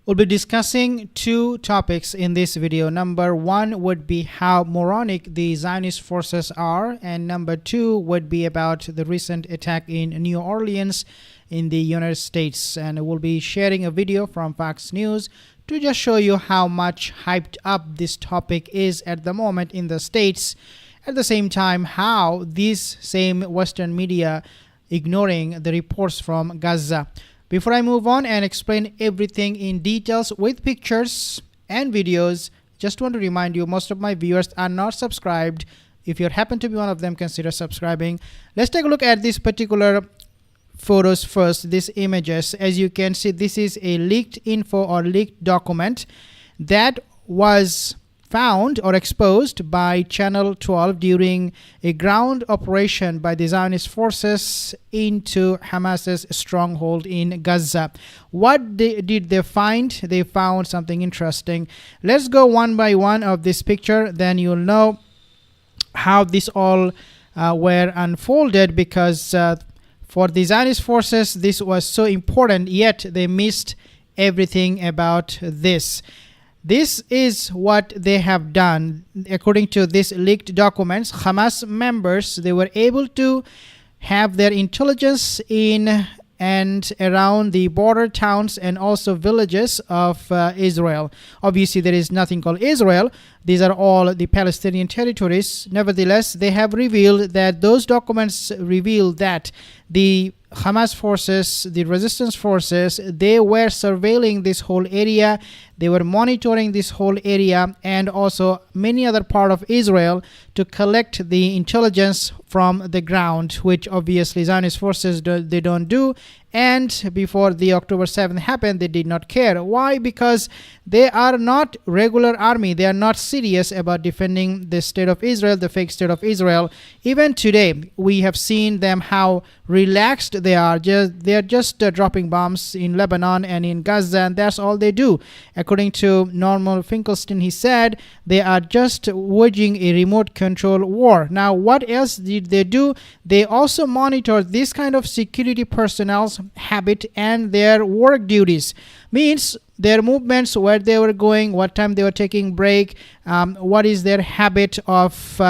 We'll be discussing two topics in this video. Number one would be how moronic the Zionist forces are, and number two would be about the recent attack in New Orleans in the United States. And we'll be sharing a video from Fox News to just show you how much hyped up this topic is at the moment in the States. At the same time, how these same Western media ignoring the reports from Gaza. Before I move on and explain everything in details with pictures and videos, just want to remind you, most of my viewers are not subscribed. If you happen to be one of them, consider subscribing. Let's take a look at these particular photos first, these images. As you can see, this is a leaked info or leaked document that was found or exposed by Channel 12 during a ground operation by the Zionist forces into Hamas's stronghold in Gaza. What did they find? They found something interesting. Let's go one by one of this picture, then you'll know how this all were unfolded, because for the Zionist forces this was so important, yet they missed everything about this. This is what they have done. According to these leaked documents, Hamas members, they were able to have their intelligence in and around the border towns and also villages of Israel. Obviously, there is nothing called Israel. These are all the Palestinian territories. Nevertheless, they have revealed that those documents reveal that the Hamas forces, the resistance forces, they were surveilling this whole area. They were monitoring this whole area and also many other part of Israel to collect the intelligence from the ground, which obviously Zionist forces they don't do. And before the October 7th happened, they did not care. Why? Because they are not regular army. They are not serious about defending the state of Israel, the fake state of Israel. Even today, we have seen them how relaxed they are. They are just dropping bombs in Lebanon and in Gaza, and that's all they do. According to Norman Finkelstein, he said they are just waging a remote control war. Now, what else did they do? They also monitor this kind of security personnel's habit and their work duties. Means their movements, where they were going, what time they were taking break, what is their habit of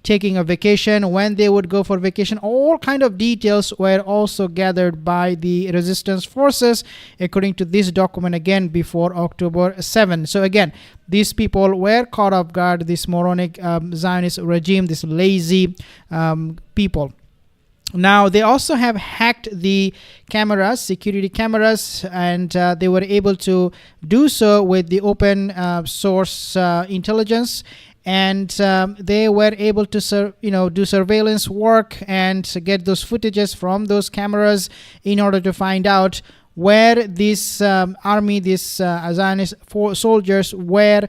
taking a vacation, when they would go for vacation. All kind of details were also gathered by the resistance forces according to this document, again before October 7. So again, these people were caught off guard, this moronic Zionist regime, this lazy people. Now, they also have hacked the cameras, security cameras, and they were able to do so with the open source intelligence. And they were able to do surveillance work and get those footages from those cameras in order to find out where this army, these Zionist soldiers were,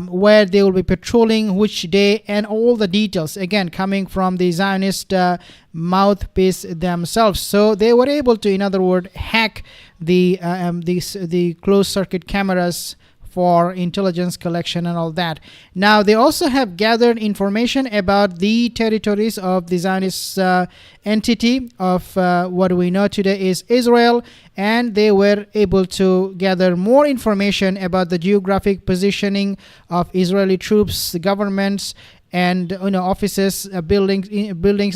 where they will be patrolling, which day, and all the details, again coming from the Zionist mouthpiece themselves. So they were able to, in other words, hack the closed circuit cameras for intelligence collection and all that. Now, they also have gathered information about the territories of the Zionist entity of what we know today is Israel, and they were able to gather more information about the geographic positioning of Israeli troops, the governments, and offices, buildings,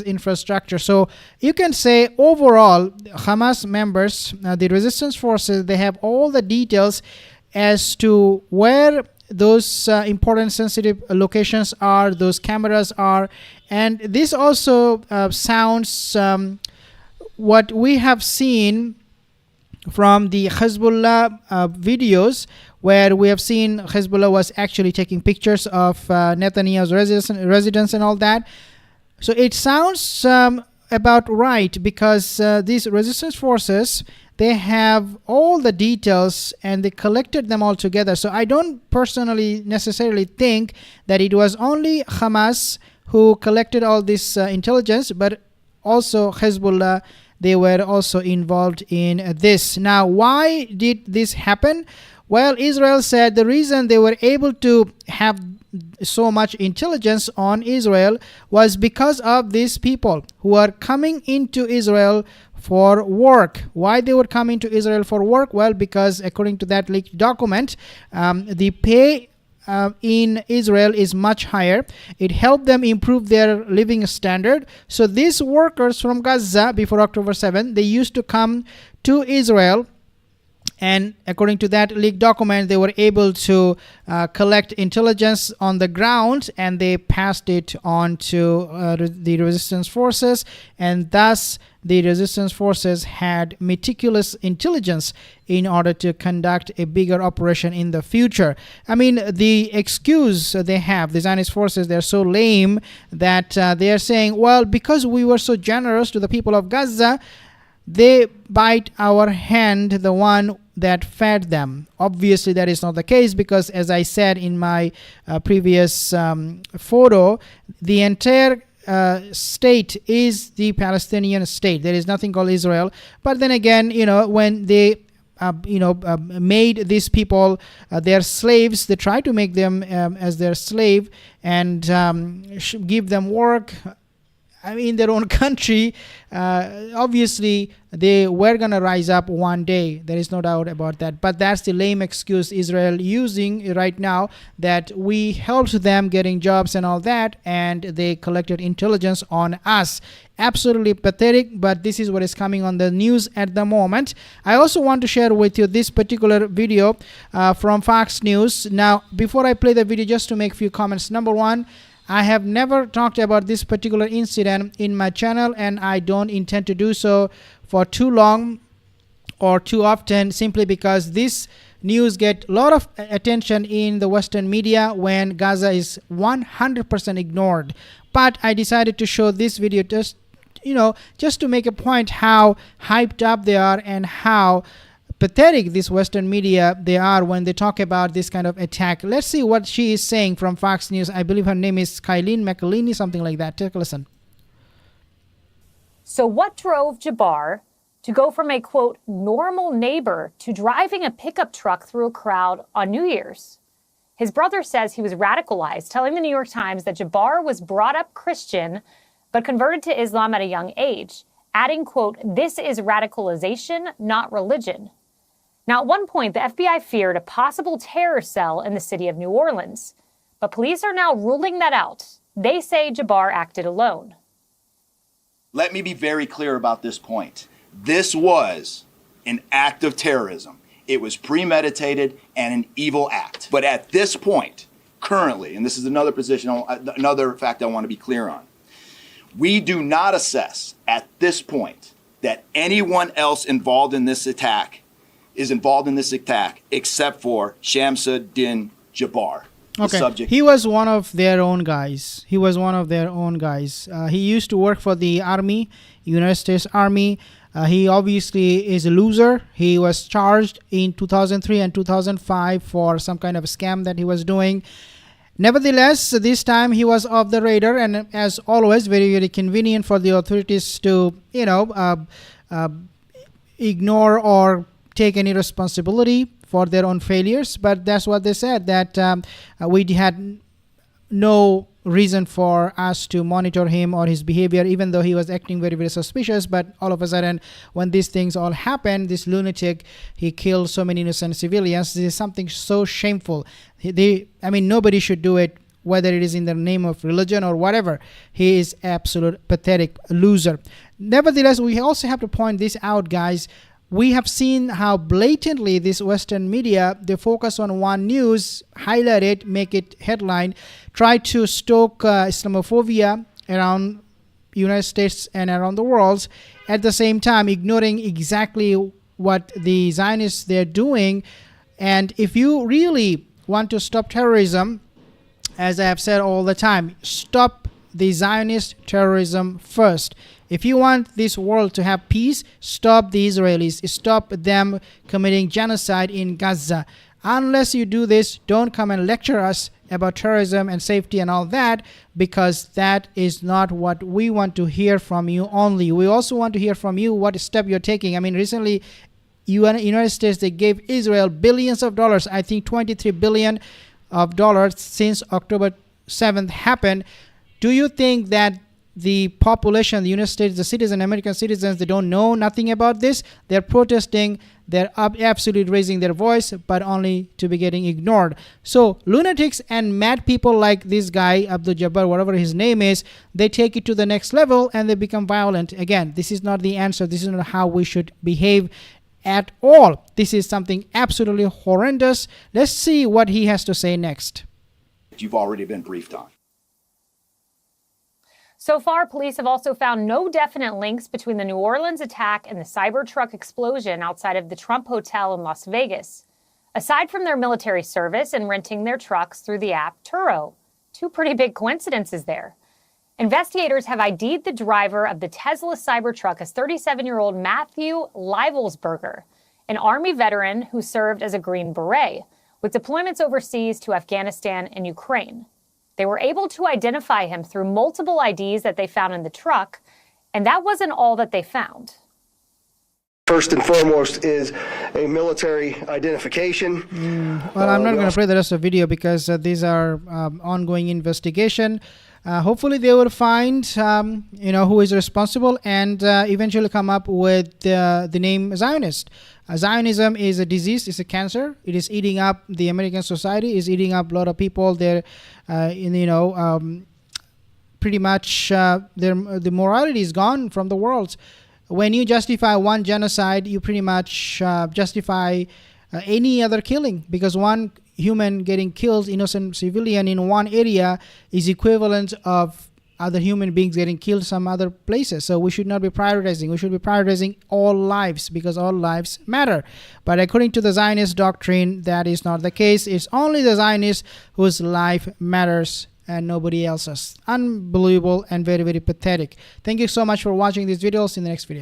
infrastructure. So you can say overall, Hamas members, the resistance forces, they have all the details as to where those important sensitive locations are, those cameras are. And this also sounds what we have seen from the Hezbollah videos, where we have seen Hezbollah was actually taking pictures of Netanyahu's residence and all that. So it sounds about right, because these resistance forces, they have all the details and they collected them all together. So I don't personally necessarily think that it was only Hamas who collected all this intelligence, but also Hezbollah, they were also involved in this. Now, why did this happen? Well, Israel said the reason they were able to have so much intelligence on Israel was because of these people who are coming into Israel for work. Why they would come into Israel for work? Well, because according to that leaked document, the pay in Israel is much higher. It helped them improve their living standard. So these workers from Gaza before October 7th, they used to come to Israel, and according to that leaked document, they were able to collect intelligence on the ground, and they passed it on to the resistance forces, and thus the resistance forces had meticulous intelligence in order to conduct a bigger operation in the future. I mean, the excuse they have, the Zionist forces, they're so lame that they are saying, well, because we were so generous to the people of Gaza, they bite our hand, the one that fed them. Obviously, that is not the case, because as I said in my previous photo, the entire state is the Palestinian state. There is nothing called Israel. But then again, when they made these people their slaves, they try to make them as their slave and give them work in their own country. Obviously, they were going to rise up one day. There is no doubt about that. But that's the lame excuse Israel using right now, that we helped them getting jobs and all that, and they collected intelligence on us. Absolutely pathetic, but this is what is coming on the news at the moment. I also want to share with you this particular video from Fox News. Now, before I play the video, just to make a few comments. Number one, I have never talked about this particular incident in my channel, and I don't intend to do so for too long or too often, simply because this news get a lot of attention in the Western media when Gaza is 100% ignored. But I decided to show this video just to make a point how hyped up they are and how pathetic this Western media they are when they talk about this kind of attack. Let's see what she is saying from Fox News. I believe her name is Kylene McElhinney, something like that. Take a listen. So what drove Jabbar to go from a, quote, normal neighbor to driving a pickup truck through a crowd on New Year's? His brother says he was radicalized, telling the New York Times that Jabbar was brought up Christian but converted to Islam at a young age, adding, quote, this is radicalization, not religion. Now, at one point, the FBI feared a possible terror cell in the city of New Orleans, but police are now ruling that out. They say Jabbar acted alone. Let me be very clear about this point. This was an act of terrorism. It was premeditated and an evil act. But at this point, currently, and this is another fact I want to be clear on, we do not assess at this point that anyone else involved in this attack except for Shamsuddin Jabbar. Okay, he was one of their own guys. He used to work for the Army, United States Army. He obviously is a loser. He was charged in 2003 and 2005 for some kind of a scam that he was doing. Nevertheless, this time he was off the radar, and as always, very, very convenient for the authorities to, ignore or take any responsibility for their own failures. But that's what they said, that we had no reason for us to monitor him or his behavior, even though he was acting very, very suspicious. But all of a sudden, when these things all happened, this lunatic, he killed so many innocent civilians. This is something so shameful. Nobody should do it, whether it is in the name of religion or whatever. He is absolute pathetic loser. Nevertheless, we also have to point this out, guys. We have seen how blatantly this Western media, they focus on one news, highlight it, make it headline, try to stoke Islamophobia around United States and around the world, at the same time ignoring exactly what the Zionists they're doing. And if you really want to stop terrorism, as I have said all the time, stop the Zionist terrorism first. If you want this world to have peace, stop the Israelis. Stop them committing genocide in Gaza. Unless you do this, don't come and lecture us about terrorism and safety and all that, because that is not what we want to hear from you only. We also want to hear from you what step you're taking. Recently, United States, they gave Israel billions of dollars. I think $23 billion since October 7th happened. Do you think that the population, the United States, the citizens, American citizens, they don't know nothing about this. They're protesting. They're absolutely raising their voice, but only to be getting ignored. So lunatics and mad people like this guy, Abdul Jabbar, whatever his name is, they take it to the next level and they become violent. Again, this is not the answer. This is not how we should behave at all. This is something absolutely horrendous. Let's see what he has to say next. You've already been briefed on. So far, police have also found no definite links between the New Orleans attack and the Cybertruck explosion outside of the Trump Hotel in Las Vegas, aside from their military service and renting their trucks through the app Turo. Two pretty big coincidences there. Investigators have ID'd the driver of the Tesla Cybertruck as 37-year-old Matthew Livelsberger, an Army veteran who served as a Green Beret, with deployments overseas to Afghanistan and Ukraine. They were able to identify him through multiple IDs that they found in the truck, and that wasn't all that they found. First and foremost is a military identification. Well, I'm not going to play the rest of the video because these are ongoing investigation. Hopefully they will find, who is responsible and eventually come up with the name Zionist. Zionism is a disease, it's a cancer. It is eating up the American society, is eating up a lot of people. They're, pretty much the morality is gone from the world. When you justify one genocide, you pretty much justify any other killing, because one human getting killed, innocent civilian in one area, is equivalent of other human beings getting killed some other places. So we should not be prioritizing. We should be prioritizing all lives, because all lives matter. But according to the Zionist doctrine, that is not the case. It's only the Zionists whose life matters and nobody else's. Unbelievable and very, very pathetic. Thank you so much for watching this video. See you in the next video.